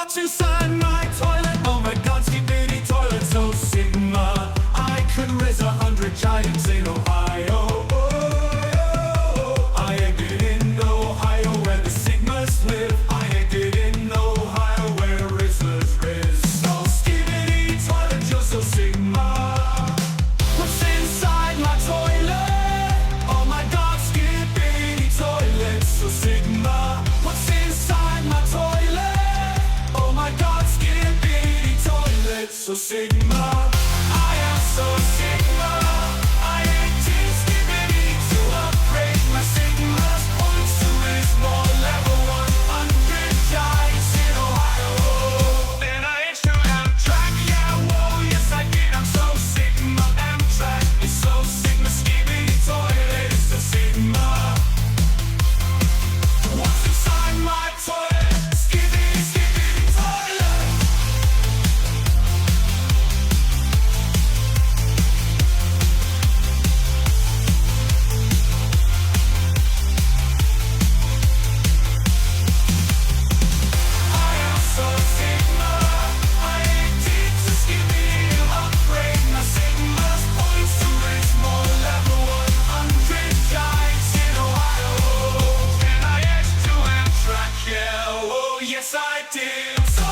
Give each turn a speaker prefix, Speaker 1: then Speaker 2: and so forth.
Speaker 1: What's inside my toilet? Oh my god, skibidi toilet, so Sigma. I could raise 100 giants in Ohio. I ain't good in Ohio where the Sigmas live. I ain't good in Ohio where Rizzlers rizz. Oh, skibidi toilet, you're so Sigma. What's inside my toilet? Oh my god, skibidi toilet, so Sigma. What's inside my toilet? Oh my god, skibidi toilet, so Sigma. I am so Sigma. I ain't too skibidi to upgrade my Sigma's points to is more level 100 giants in Ohio. Then I H to Amtrak, yeah, whoa, yes I did, I'm so Sigma. Amtrak is so Sigma, skibidi toilet is so Sigma. What's inside my toilet? Skibidi, skibidi toilet. I am so Sigma. I ain't deep to skibidi to upgrade my Sigma's points to reach more level 100 giants in Ohio. And I H to Amtrak, yeah, oh yes I did. So